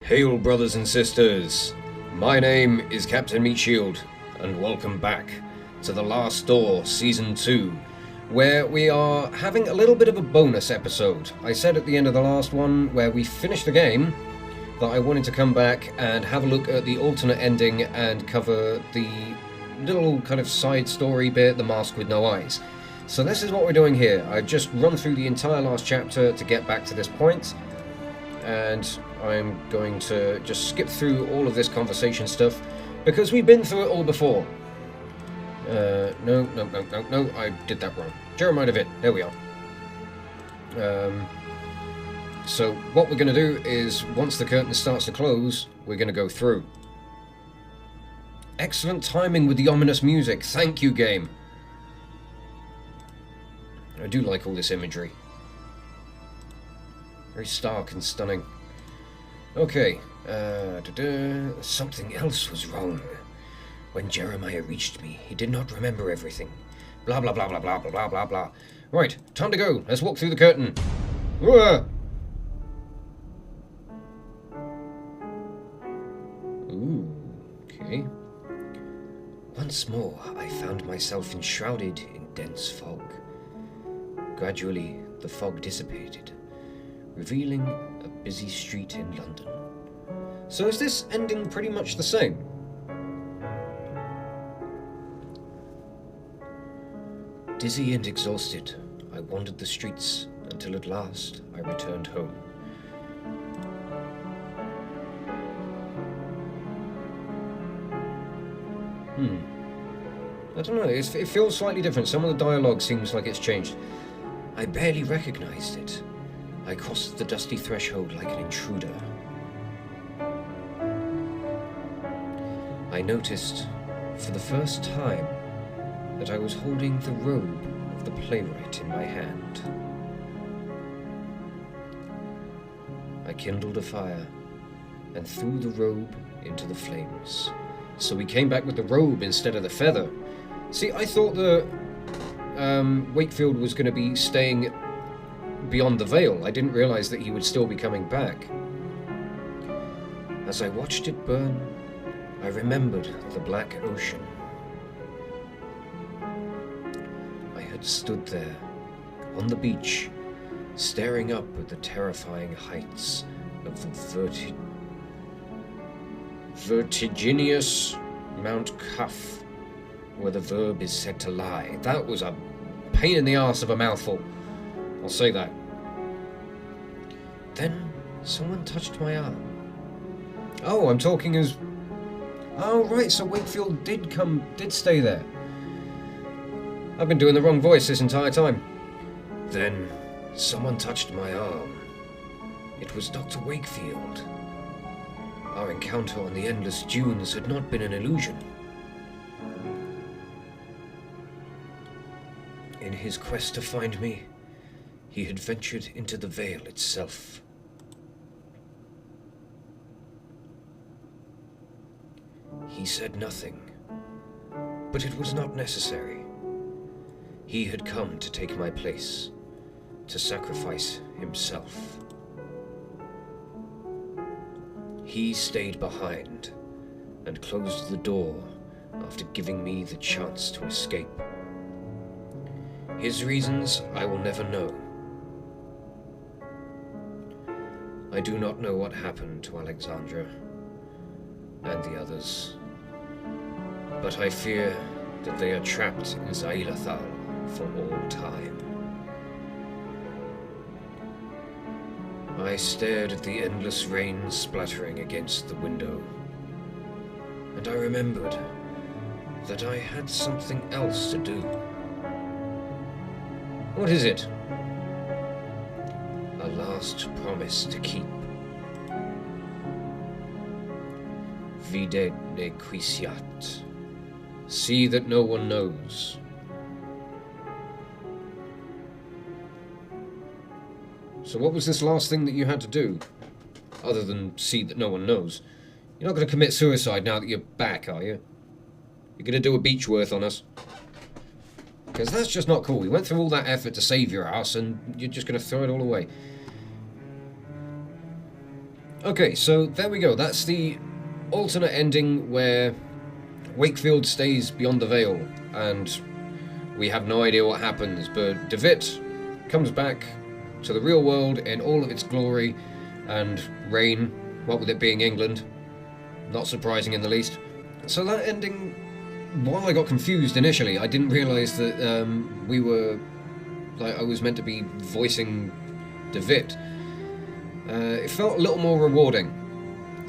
Hail, brothers and sisters! My name is Captain Meatshield, and welcome back to The Last Door Season 2, where we are having a little bit of a bonus episode. I said at the end of the last one, where we finished the game, that I wanted to come back and have a look at the alternate ending and cover the little kind of side story bit, The Mask with No Eyes. So this is what we're doing here. I've just run through the entire last chapter to get back to this point, and I'm going to just skip through all of this conversation stuff because we've been through it all before. No, I did that wrong. Jeremiah of it, there we are. So what we're going to do is, once the curtain starts to close, we're going to go through. Excellent timing with the ominous music. Thank you, game. I do like all this imagery. Very stark and stunning. Okay, something else was wrong. When Jeremiah reached me, he did not remember everything. Blah, blah, blah, blah, blah, blah, blah, blah, blah. Right, time to go. Let's walk through the curtain. Ooh, okay. Once more, I found myself enshrouded in dense fog. Gradually, the fog dissipated, revealing a busy street in London. So is this ending pretty much the same? Dizzy and exhausted, I wandered the streets until at last I returned home. I don't know, it feels slightly different. Some of the dialogue seems like it's changed. I barely recognized it. I crossed the dusty threshold like an intruder. I noticed, for the first time, that I was holding the robe of the playwright in my hand. I kindled a fire and threw the robe into the flames. So we came back with the robe instead of the feather. See, I thought the Wakefield was going to be staying beyond the veil. I didn't realize that he would still be coming back. As I watched it burn, I remembered the black ocean. I had stood there, on the beach, staring up at the terrifying heights of the vertiginous Mount Cuff, where the verb is said to lie. That was a pain in the arse of a mouthful. I'll say that. Then someone touched my arm. Oh, I'm talking as... Oh, right, so Wakefield did stay there. I've been doing the wrong voice this entire time. Then someone touched my arm. It was Dr. Wakefield. Our encounter on the endless dunes had not been an illusion. In his quest to find me, he had ventured into the veil itself. He said nothing, but it was not necessary. He had come to take my place, to sacrifice himself. He stayed behind and closed the door after giving me the chance to escape. His reasons I will never know. I do not know what happened to Alexandra and the others, but I fear that they are trapped in Xailathal for all time. I stared at the endless rain splattering against the window, and I remembered that I had something else to do. What is it? A last promise to keep. Vide nequitiat. See that no one knows. So what was this last thing that you had to do? Other than see that no one knows. You're not going to commit suicide now that you're back, are you? You're going to do a Beechworth on us? Because that's just not cool. We went through all that effort to save your ass, and you're just going to throw it all away. Okay, so there we go. That's the alternate ending where Wakefield stays beyond the veil, and we have no idea what happens, but DeVitt comes back to the real world in all of its glory and reign, what with it being England. Not surprising in the least. So that ending, while I got confused initially, I didn't realise that I was meant to be voicing DeVitt. It felt a little more rewarding,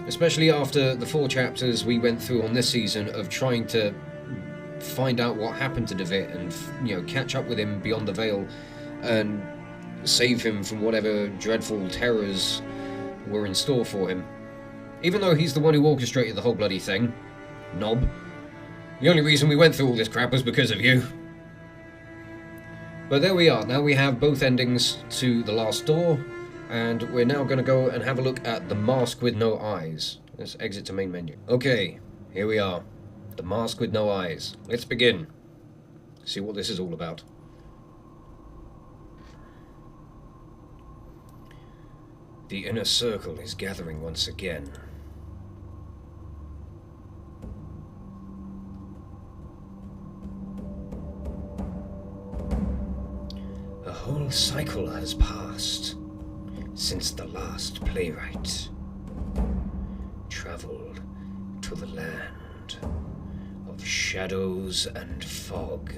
especially after the 4 chapters we went through on this season of trying to find out what happened to DeVitt and, catch up with him beyond the veil and save him from whatever dreadful terrors were in store for him. Even though he's the one who orchestrated the whole bloody thing, knob. The only reason we went through all this crap was because of you. But there we are. Now we have both endings to The Last Door, and we're now going to go and have a look at The Mask with No Eyes. Let's exit to main menu. Okay, here we are. The Mask with No Eyes. Let's begin. See what this is all about. The inner circle is gathering once again. A whole cycle has passed since the last playwright traveled to the land of shadows and fog.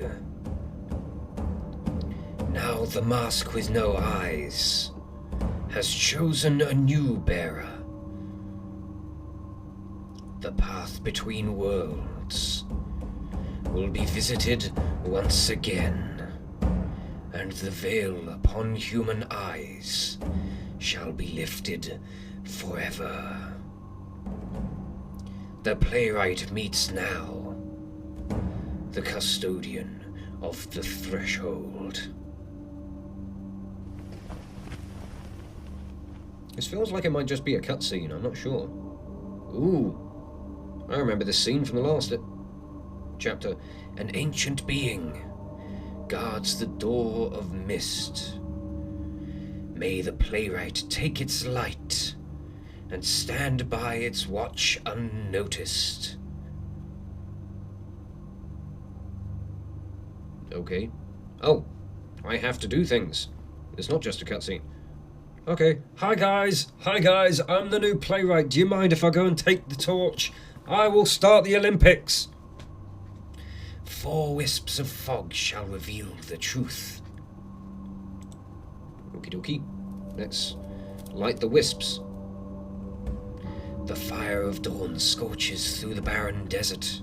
Now the Mask with No Eyes has chosen a new bearer. The path between worlds will be visited once again, and the veil upon human eyes shall be lifted forever. The playwright meets now the custodian of the threshold. This feels like it might just be a cutscene, I'm not sure. Ooh, I remember this scene from the last chapter. An ancient being guards the door of mist. May the playwright take its light and stand by its watch unnoticed. Okay. Oh, I have to do things. It's not just a cutscene. Okay. Hi guys, I'm the new playwright. Do you mind if I go and take the torch? I will start the Olympics. 4 wisps of fog shall reveal the truth. Okie dokie. Let's light the wisps. The fire of dawn scorches through the barren desert.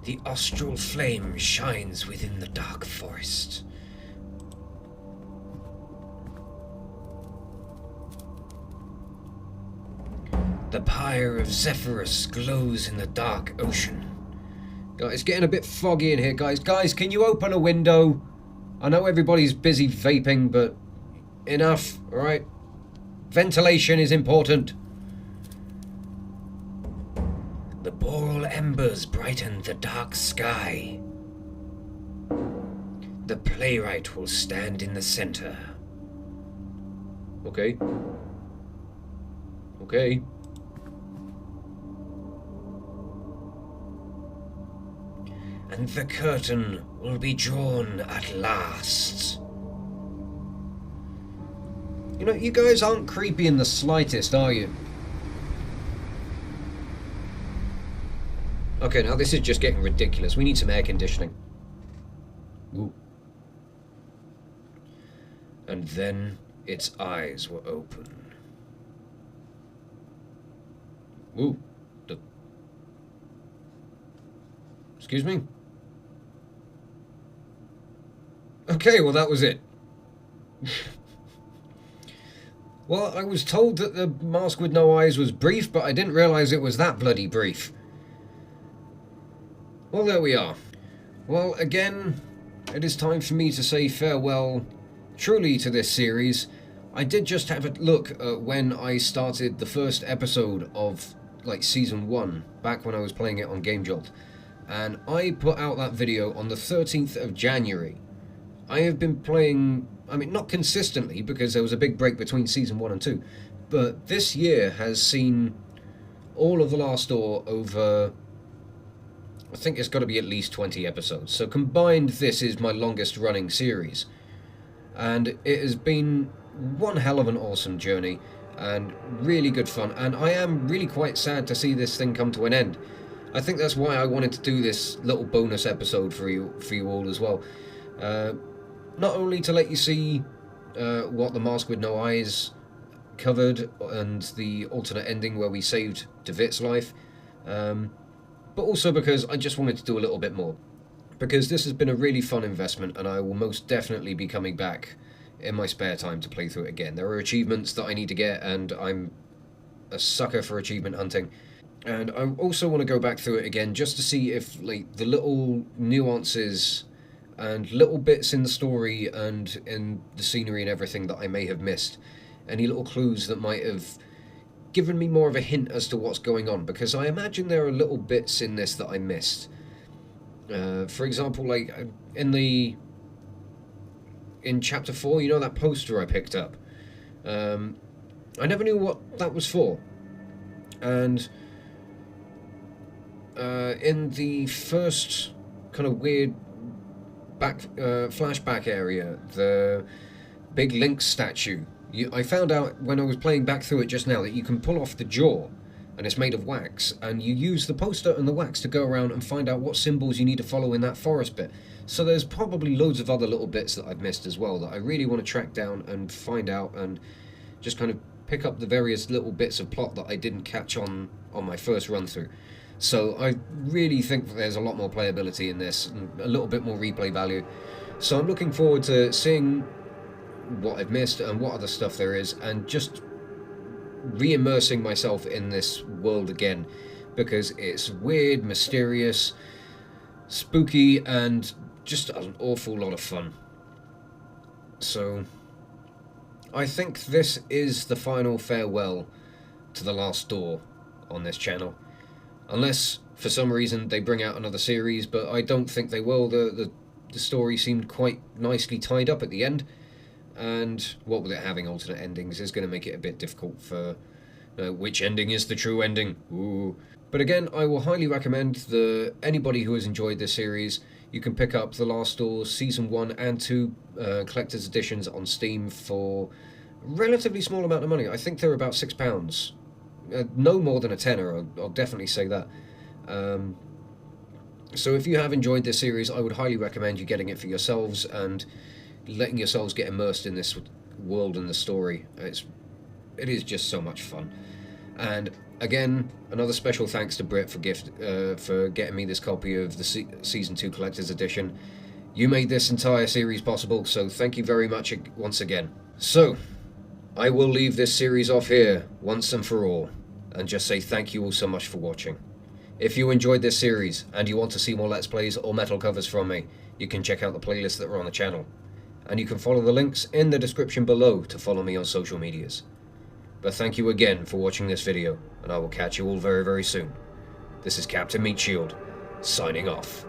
The austral flame shines within the dark forest. The pyre of Zephyrus glows in the dark ocean. God, it's getting a bit foggy in here, guys. Guys, can you open a window? I know everybody's busy vaping, but enough, alright? Ventilation is important. The boral embers brighten the dark sky. The playwright will stand in the center. Okay. Okay. And the curtain will be drawn at last. You know, you guys aren't creepy in the slightest, are you? Okay, now this is just getting ridiculous. We need some air conditioning. Ooh. And then its eyes were open. Ooh. Excuse me? Okay, well that was it. Well, I was told that the Mask with No Eyes was brief, but I didn't realise it was that bloody brief. Well, there we are. Well, again, it is time for me to say farewell truly to this series. I did just have a look at when I started the first episode of, Season 1, back when I was playing it on GameJolt. And I put out that video on the 13th of January. I have been playing, I mean, not consistently because there was a big break between Season 1 and 2, but this year has seen all of The Last Door over, I think it's got to be at least 20 episodes. So combined, this is my longest running series. And it has been one hell of an awesome journey and really good fun. And I am really quite sad to see this thing come to an end. I think that's why I wanted to do this little bonus episode for you all as well. Not only to let you see what The Mask with No Eyes covered and the alternate ending where we saved DeVitt's life, but also because I just wanted to do a little bit more. Because this has been a really fun investment, and I will most definitely be coming back in my spare time to play through it again. There are achievements that I need to get, and I'm a sucker for achievement hunting. And I also want to go back through it again just to see if like the little nuances and little bits in the story and in the scenery and everything that I may have missed. Any little clues that might have given me more of a hint as to what's going on, because I imagine there are little bits in this that I missed. For example, like in chapter 4, you know, that poster I picked up. I never knew what that was for. And in the first kind of weird flashback area, the big Link statue, I found out when I was playing back through it just now that you can pull off the jaw, and it's made of wax, and you use the poster and the wax to go around and find out what symbols you need to follow in that forest bit. So there's probably loads of other little bits that I've missed as well that I really want to track down and find out, and just kind of pick up the various little bits of plot that I didn't catch on my first run through. So I really think that there's a lot more playability in this, and a little bit more replay value. So I'm looking forward to seeing what I've missed and what other stuff there is, and just re-immersing myself in this world again, because it's weird, mysterious, spooky, and just an awful lot of fun. So I think this is the final farewell to The Last Door on this channel, unless for some reason they bring out another series, but I don't think they will. The story seemed quite nicely tied up at the end, and what with it having alternate endings is going to make it a bit difficult for which ending is the true ending. Ooh. But again, I will highly recommend anybody who has enjoyed this series, you can pick up The Last Door Season 1 and 2 collector's editions on Steam for a relatively small amount of money. I think they're about £6. No more than a tenner, I'll definitely say that. So if you have enjoyed this series, I would highly recommend you getting it for yourselves and letting yourselves get immersed in this world and the story. It is just so much fun. And again, another special thanks to Britt for getting me this copy of the Season 2 Collector's Edition. You made this entire series possible, so thank you very much once again. So, I will leave this series off here, once and for all, and just say thank you all so much for watching. If you enjoyed this series, and you want to see more Let's Plays or metal covers from me, you can check out the playlists that are on the channel. And you can follow the links in the description below to follow me on social medias. But thank you again for watching this video, and I will catch you all very, very soon. This is Captain Meatshield, signing off.